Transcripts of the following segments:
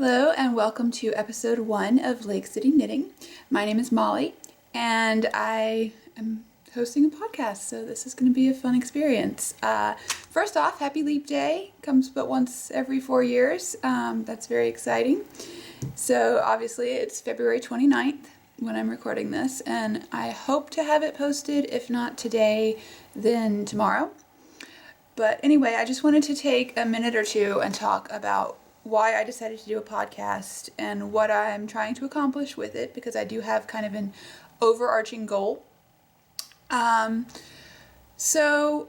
Hello and welcome to episode 1 of Lake City Knitting. My name is Molly and I am hosting a podcast, so this is going to be a fun experience. First off, happy Leap Day. Comes but once every 4 years. That's very exciting. So obviously it's February 29th when I'm recording this, and I hope to have it posted, if not today, then tomorrow. But anyway, I just wanted to take a minute or two and talk about why I decided to do a podcast and what I'm trying to accomplish with it, because I do have kind of an overarching goal. So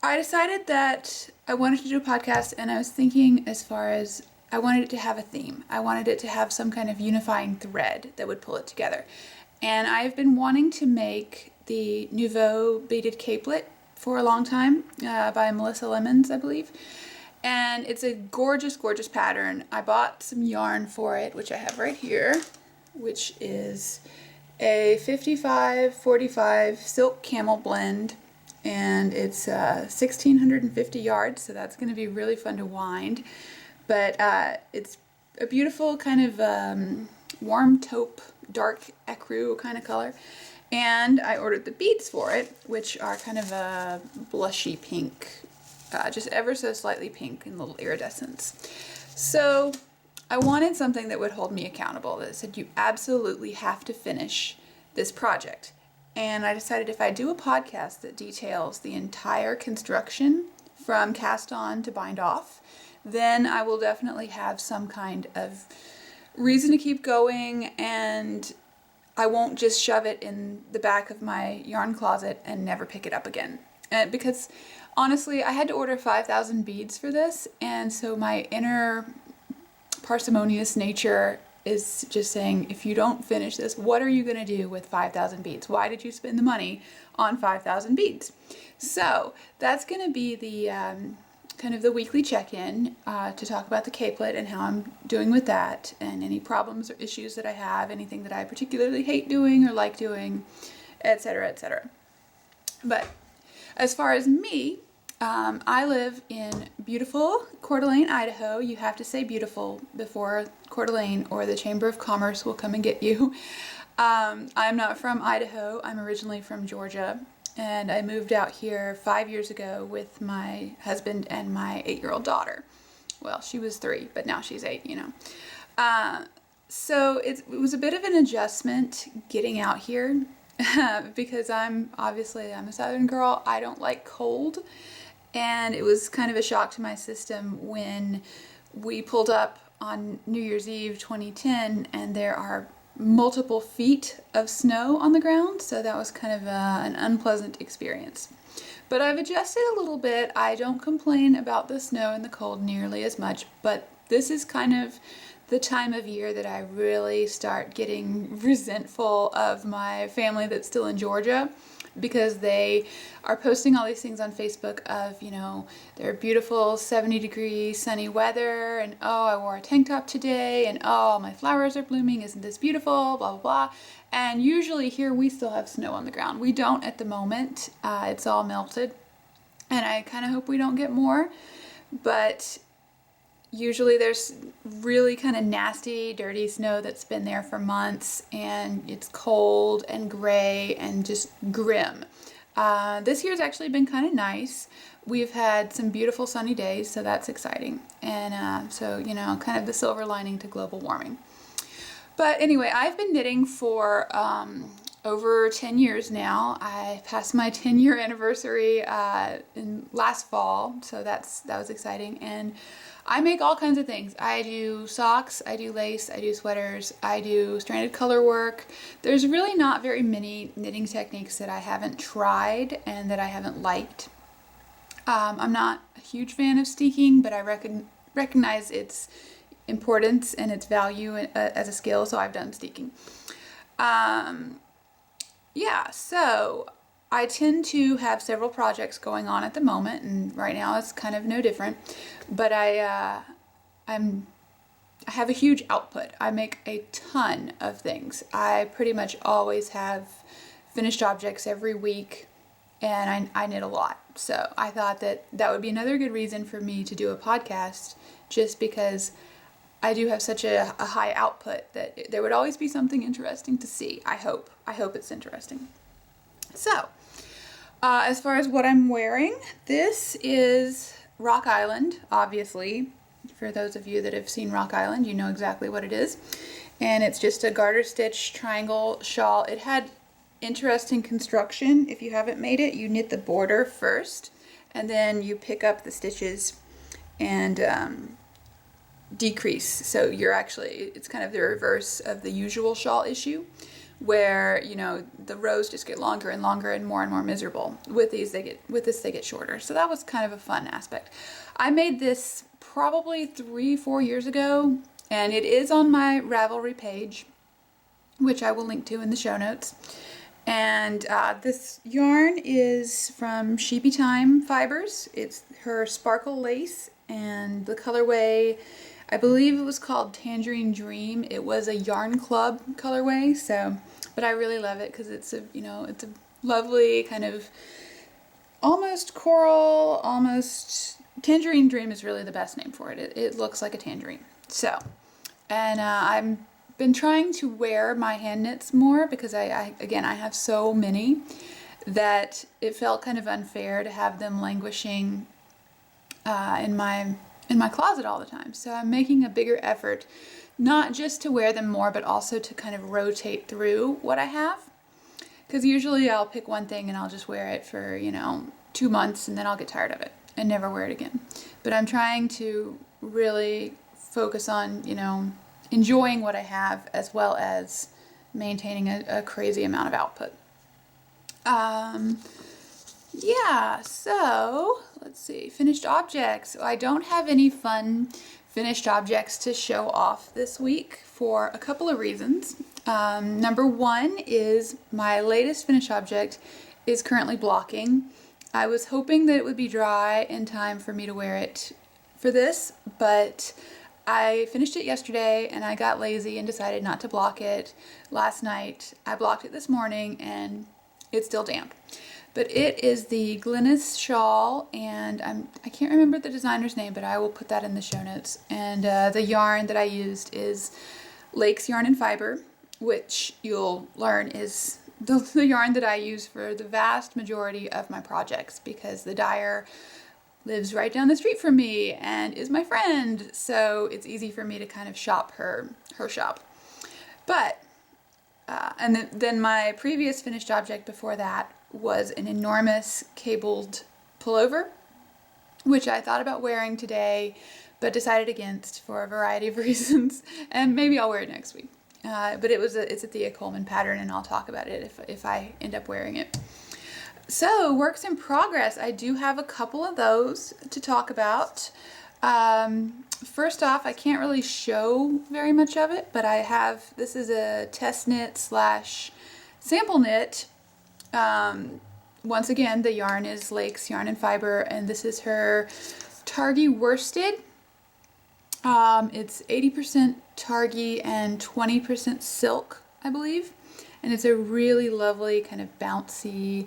I decided that I wanted to do a podcast, and I was thinking as far as I wanted it to have a theme. I wanted it to have some kind of unifying thread that would pull it together. And I've been wanting to make the Nouveau beaded capelet for a long time by Melissa Lemons, I believe. And it's a gorgeous, gorgeous pattern. I bought some yarn for it, which I have right here, which is a 55-45 silk camel blend, and it's 1,650 yards, so that's going to be really fun to wind. But it's a beautiful kind of warm taupe, dark ecru kind of color. And I ordered the beads for it, which are kind of a blushy pink, just ever so slightly pink and little iridescence. So I wanted something that would hold me accountable, that said you absolutely have to finish this project. And I decided if I do a podcast that details the entire construction from cast on to bind off, then I will definitely have some kind of reason to keep going, and I won't just shove it in the back of my yarn closet and never pick it up again. Because honestly, I had to order 5,000 beads for this, and so my inner parsimonious nature is just saying, if you don't finish this, what are you going to do with 5,000 beads? Why did you spend the money on 5,000 beads? So that's going to be the kind of the weekly check-in to talk about the capelet and how I'm doing with that, and any problems or issues that I have, anything that I particularly hate doing or like doing, etc., etc. But as far as me, I live in beautiful Coeur d'Alene, Idaho. You have to say beautiful before Coeur d'Alene or the Chamber of Commerce will come and get you. I'm not from Idaho. I'm originally from Georgia, and I moved out here 5 years ago with my husband and my 8-year-old daughter. Well, she was 3, but now she's 8, you know. So it was a bit of an adjustment getting out here because I'm a Southern girl. I don't like cold. And it was kind of a shock to my system when we pulled up on New Year's Eve 2010 and there are multiple feet of snow on the ground. So that was kind of an unpleasant experience. But I've adjusted a little bit. I don't complain about the snow and the cold nearly as much, but this is kind of the time of year that I really start getting resentful of my family that's still in Georgia, because they are posting all these things on Facebook of, you know, their beautiful 70-degree sunny weather, and oh, I wore a tank top today, and oh, my flowers are blooming, isn't this beautiful, blah, blah, blah. And usually here we still have snow on the ground. We don't at the moment. It's all melted, and I kind of hope we don't get more, but usually there's really kind of nasty, dirty snow that's been there for months, and it's cold and gray and just grim. This year's actually been kind of nice. We've had some beautiful sunny days, so that's exciting. And so, you know, kind of the silver lining to global warming. But anyway, I've been knitting for over 10 years now. I passed my 10-year anniversary in last fall, so that was exciting. And I make all kinds of things. I do socks, I do lace, I do sweaters, I do stranded color work. There's really not very many knitting techniques that I haven't tried and that I haven't liked. I'm not a huge fan of steeking, but I recognize its importance and its value as a skill, so I've done steeking. Yeah, so I tend to have several projects going on at the moment, and right now it's kind of no different. But I have a huge output. I make a ton of things. I pretty much always have finished objects every week, and I knit a lot. So I thought that would be another good reason for me to do a podcast, just because I do have such a high output that there would always be something interesting to see. I hope it's interesting. So, as far as what I'm wearing, this is Rock Island, obviously. For those of you that have seen Rock Island, you know exactly what it is. And it's just a garter stitch triangle shawl. It had interesting construction. If you haven't made it, you knit the border first, and then you pick up the stitches and decrease. So it's kind of the reverse of the usual shawl issue, where the rows just get longer and longer and more miserable. With this they get shorter. So that was kind of a fun aspect. I made this probably 3-4 years ago, and it is on my Ravelry page, which I will link to in the show notes. And this yarn is from Sheepy Time Fibers. It's her sparkle lace, and the colorway, I believe it was called Tangerine Dream. It was a Yarn Club colorway, but I really love it because it's a lovely kind of almost coral, almost Tangerine Dream is really the best name for it. It looks like a tangerine. So, and I've been trying to wear my hand knits more because I have so many that it felt kind of unfair to have them languishing in my closet all the time. So I'm making a bigger effort, not just to wear them more, but also to kind of rotate through what I have. Because usually I'll pick one thing and I'll just wear it for 2 months, and then I'll get tired of it and never wear it again. But I'm trying to really focus on enjoying what I have, as well as maintaining a crazy amount of output. Yeah, so let's see, finished objects. I don't have any fun finished objects to show off this week for a couple of reasons. Number one is my latest finished object is currently blocking. I was hoping that it would be dry in time for me to wear it for this, but I finished it yesterday and I got lazy and decided not to block it last night. I blocked it this morning and it's still damp. But it is the Glynis shawl, and I can't remember the designer's name, but I will put that in the show notes. And the yarn that I used is Lakes Yarn and Fiber, which you'll learn is the yarn that I use for the vast majority of my projects, because the dyer lives right down the street from me and is my friend, so it's easy for me to kind of shop her shop. But and then my previous finished object before that was an enormous cabled pullover, which I thought about wearing today, but decided against for a variety of reasons, and maybe I'll wear it next week. But it's a Thea Coleman pattern, and I'll talk about it if I end up wearing it. So, works in progress. I do have a couple of those to talk about. First off, I can't really show very much of it, but this is a test knit / sample knit. Once again, the yarn is Lakes Yarn and Fiber, and this is her Targhee worsted. It's 80% Targhee and 20% silk, I believe. And it's a really lovely kind of bouncy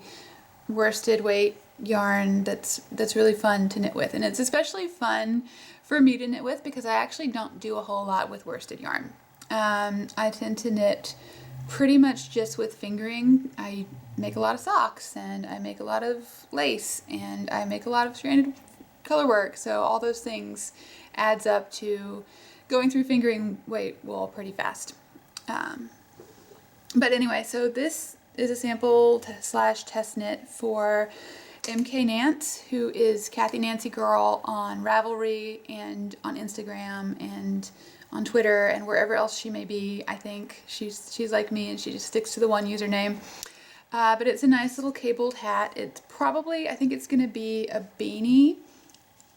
worsted weight yarn that's really fun to knit with. And it's especially fun for me to knit with because I actually don't do a whole lot with worsted yarn. I tend to knit pretty much just with fingering. I make a lot of socks, and I make a lot of lace, and I make a lot of stranded color work. So all those things adds up to going through fingering weight wool pretty fast. But anyway, so this is a sample / test knit for MK Nance, who is Kathy Nancy Girl on Ravelry and on Instagram and on Twitter and wherever else she may be. I think she's like me and she just sticks to the one username. But it's a nice little cabled hat. It's probably, I think it's going to be a beanie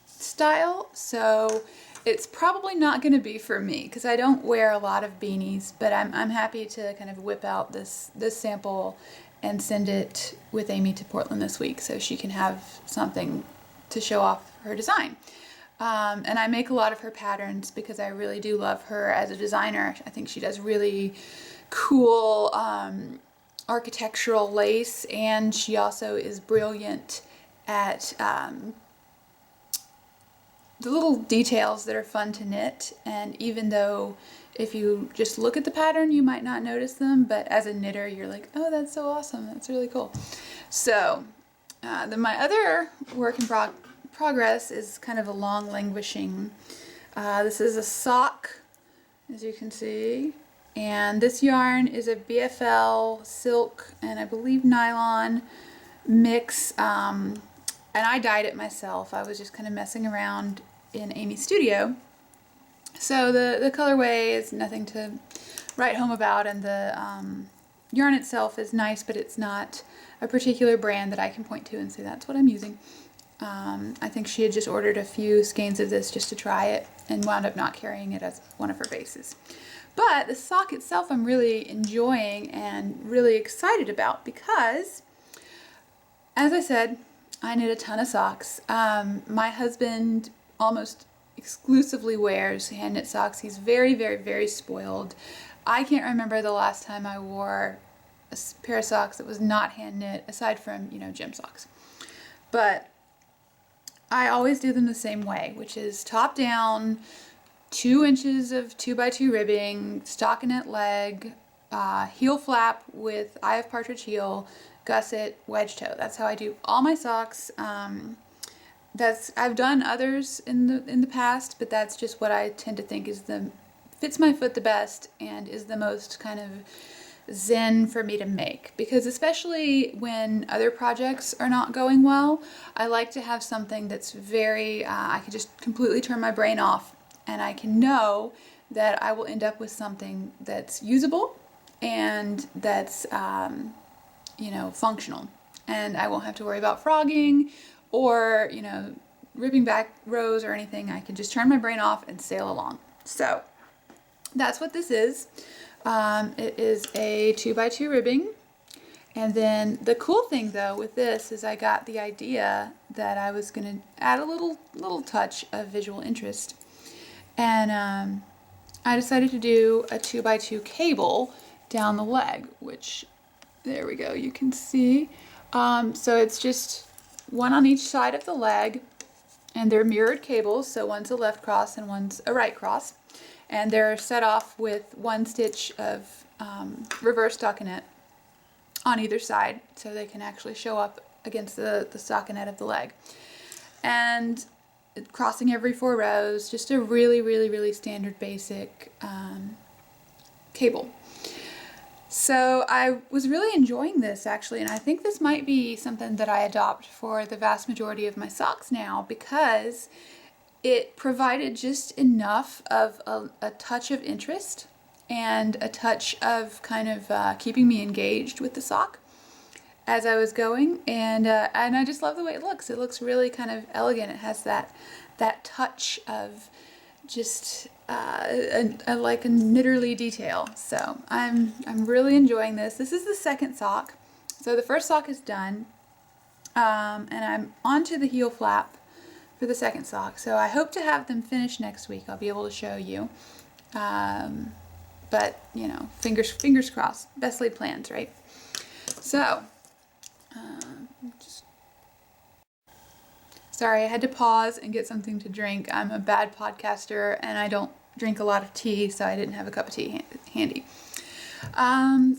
style, so it's probably not going to be for me because I don't wear a lot of beanies, but I'm happy to kind of whip out this sample and send it with Amy to Portland this week so she can have something to show off her design. And I make a lot of her patterns because I really do love her as a designer. I think she does really cool architectural lace, and she also is brilliant at the little details that are fun to knit. And even though if you just look at the pattern, you might not notice them, but as a knitter, you're like, oh, that's so awesome. That's really cool. So then my other work in progress is kind of a long languishing. This is a sock, as you can see. And this yarn is a BFL silk and I believe nylon mix. And I dyed it myself. I was just kind of messing around in Amy's studio. So the colorway is nothing to write home about, and the yarn itself is nice, but it's not a particular brand that I can point to and say that's what I'm using. I think she had just ordered a few skeins of this just to try it and wound up not carrying it as one of her bases. But the sock itself I'm really enjoying and really excited about because, as I said, I knit a ton of socks. My husband almost exclusively wears hand knit socks. He's very, very, very spoiled. I can't remember the last time I wore a pair of socks that was not hand knit, aside from, gym socks. But I always do them the same way, which is top down, 2 inches of 2x2 ribbing, stockinette leg, heel flap with eye of partridge heel, gusset, wedge toe. That's how I do all my socks. I've done others in the past, but that's just what I tend to think fits my foot the best and is the most kind of zen for me to make, because especially when other projects are not going well, I like to have something that's very I can just completely turn my brain off and I can know that I will end up with something that's usable and that's functional, and I won't have to worry about frogging or ripping back rows or anything. I can just turn my brain off and sail along. So that's what this is. It is a 2x2 ribbing. And then the cool thing though with this is I got the idea that I was going to add a little touch of visual interest. And I decided to do a 2x2 cable down the leg, which, there we go, you can see. So it's just one on each side of the leg, and they're mirrored cables, so one's a left cross and one's a right cross. And they're set off with 1 stitch of reverse stockinette on either side, so they can actually show up against the stockinette of the leg. And crossing every 4 rows, just a really, really, really standard basic cable. So I was really enjoying this actually, and I think this might be something that I adopt for the vast majority of my socks now, because it provided just enough of a touch of interest and a touch of kind of keeping me engaged with the sock as I was going, and I just love the way it looks. It looks really kind of elegant. It has that touch of just like a knitterly detail. So I'm really enjoying this. This is the second sock. So the first sock is done, and I'm onto the heel flap for the second sock. So I hope to have them finished next week. I'll be able to show you. But fingers crossed. Best laid plans, right? So, sorry, I had to pause and get something to drink. I'm a bad podcaster and I don't drink a lot of tea, so I didn't have a cup of tea handy.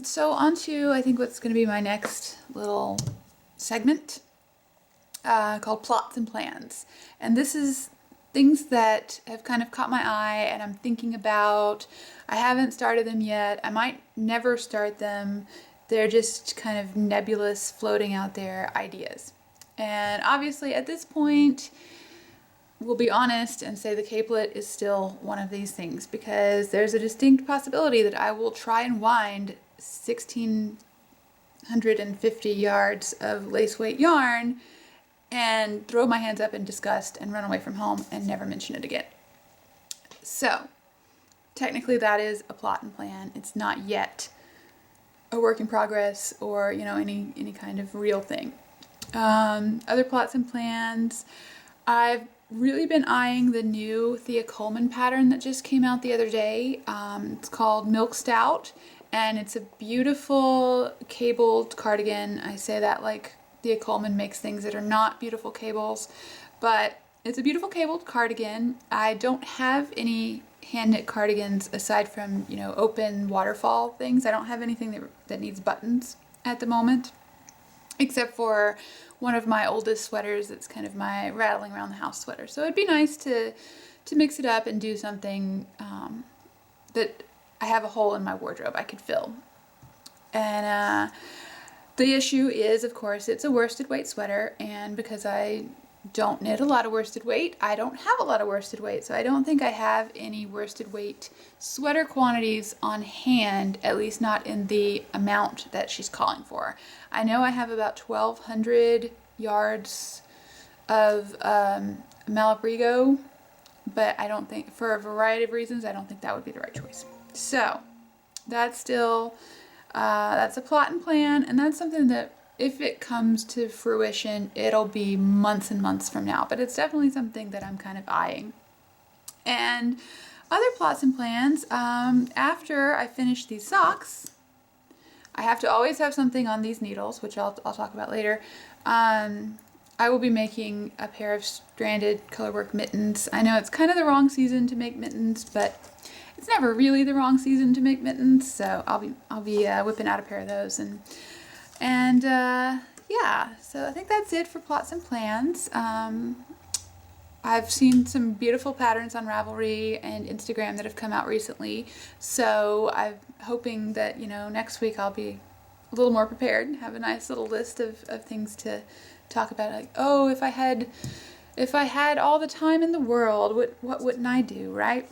So on to, I think, what's going to be my next little segment called Plots and Plans. And this is things that have kind of caught my eye and I'm thinking about. I haven't started them yet. I might never start them. They're just kind of nebulous, floating out there ideas. And obviously at this point, we'll be honest and say the capelet is still one of these things, because there's a distinct possibility that I will try and wind 1,650 yards of lace weight yarn and throw my hands up in disgust and run away from home and never mention it again. So technically that is a plot and plan. It's not yet a work in progress or any kind of real thing. Other plots and plans, I've really been eyeing the new Thea Coleman pattern that just came out the other day. It's called Milk Stout, and it's a beautiful cabled cardigan. I say that like Thea Coleman makes things that are not beautiful cables, but it's a beautiful cabled cardigan. I don't have any hand knit cardigans aside from, open waterfall things. I don't have anything that needs buttons at the moment, except for one of my oldest sweaters that's kind of my rattling around the house sweater. So it'd be nice to mix it up and do something that I have a hole in my wardrobe I could fill. And the issue is, of course, it's a worsted weight sweater, and because I don't knit a lot of worsted weight, I don't have a lot of worsted weight, so I don't think I have any worsted weight sweater quantities on hand, at least not in the amount that she's calling for. I know I have about 1,200 yards of Malabrigo, but I don't think, for a variety of reasons, I don't think that would be the right choice. So that's still, that's a plot and plan, and that's something that if it comes to fruition, it'll be months and months from now, but it's definitely something that I'm kind of eyeing. And other plots and plans, after I finish these socks, I have to always have something on these needles, which I'll talk about later. I will be making a pair of stranded colorwork mittens. I know it's kind of the wrong season to make mittens, but it's never really the wrong season to make mittens, so I'll be whipping out a pair of those. And yeah, so I think that's it for plots and plans. I've seen some beautiful patterns on Ravelry and Instagram that have come out recently, so I'm hoping that, next week I'll be a little more prepared and have a nice little list of things to talk about. Like, oh, if I had all the time in the world, what wouldn't I do, right?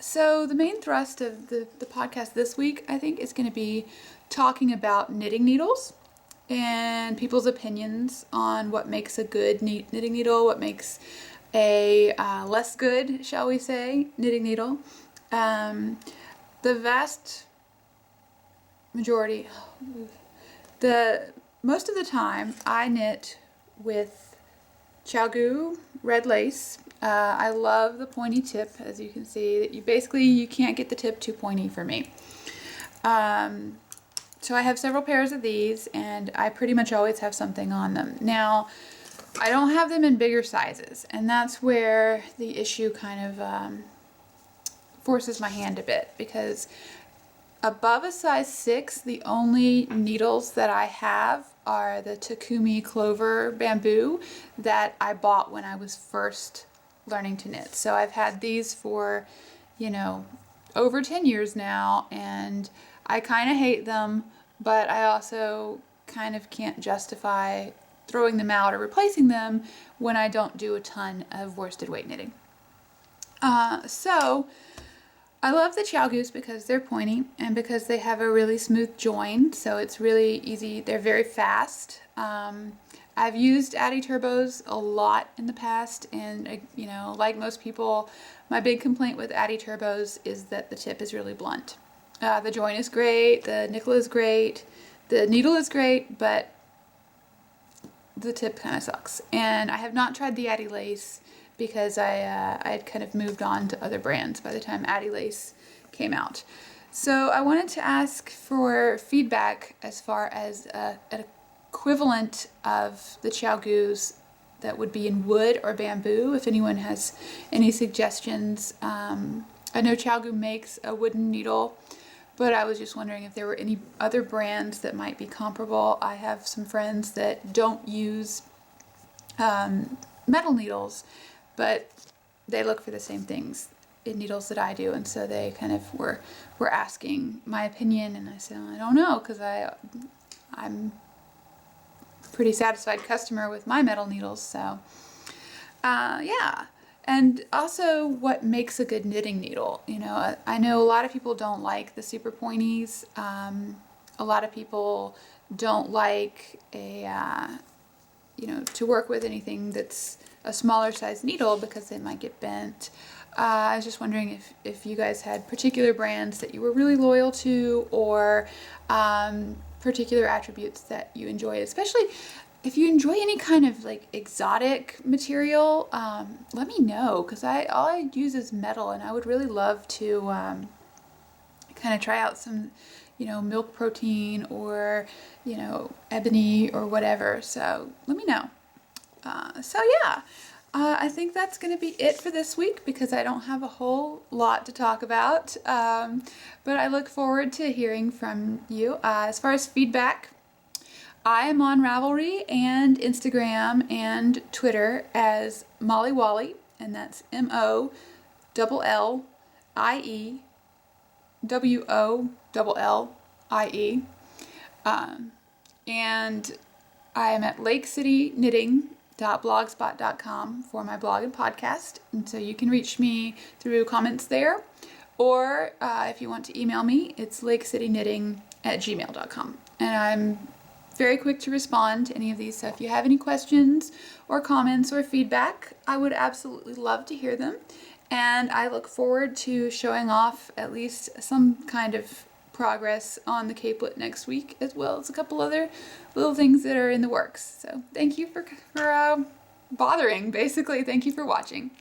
So the main thrust of the podcast this week, I think, is going to be talking about knitting needles and people's opinions on what makes a good knitting needle, what makes a less good, shall we say, knitting needle. The vast majority, most of the time, I knit with ChiaoGoo red lace. I love the pointy tip, as you can see. You can't get the tip too pointy for me. So I have several pairs of these, and I pretty much always have something on them. Now, I don't have them in bigger sizes, and that's where the issue kind of forces my hand a bit, because above a size 6, the only needles that I have are the Takumi Clover Bamboo that I bought when I was first learning to knit. So I've had these for, over 10 years now, and I kind of hate them, but I also kind of can't justify throwing them out or replacing them when I don't do a ton of worsted weight knitting. So I love the ChiaoGoos because they're pointy and because they have a really smooth join, so it's really easy. They're very fast. I've used Addi Turbos a lot in the past, and like most people, my big complaint with Addi Turbos is that the tip is really blunt. The join is great, the nickel is great, the needle is great, but the tip kind of sucks. And I have not tried the Addi Lace because I had kind of moved on to other brands by the time Addi Lace came out. So I wanted to ask for feedback as far as an equivalent of the ChiaoGoos that would be in wood or bamboo, if anyone has any suggestions. I know ChiaoGoo makes a wooden needle, but I was just wondering if there were any other brands that might be comparable. I have some friends that don't use metal needles, but they look for the same things in needles that I do, and so they kind of were asking my opinion, and I said, I don't know, because I'm a pretty satisfied customer with my metal needles, so yeah. And also, what makes a good knitting needle? I know a lot of people don't like the super pointies. A lot of people don't like to work with anything that's a smaller size needle because it might get bent. I was just wondering if you guys had particular brands that you were really loyal to, or particular attributes that you enjoy, especially if you enjoy any kind of like exotic material. Let me know, because all I use is metal, and I would really love to kind of try out some milk protein or ebony or whatever. So let me know. So yeah, I think that's going to be it for this week because I don't have a whole lot to talk about. But I look forward to hearing from you. As far as feedback, I am on Ravelry and Instagram and Twitter as Molly Wally, and that's MOLLIEWOLLIE. And I am at lakecityknitting.blogspot.com for my blog and podcast. And so you can reach me through comments there. Or if you want to email me, it's lakecityknitting@gmail.com. And I'm very quick to respond to any of these. So if you have any questions or comments or feedback, I would absolutely love to hear them. And I look forward to showing off at least some kind of progress on the capelet next week, as well as a couple other little things that are in the works. So thank you for bothering, basically. Thank you for watching.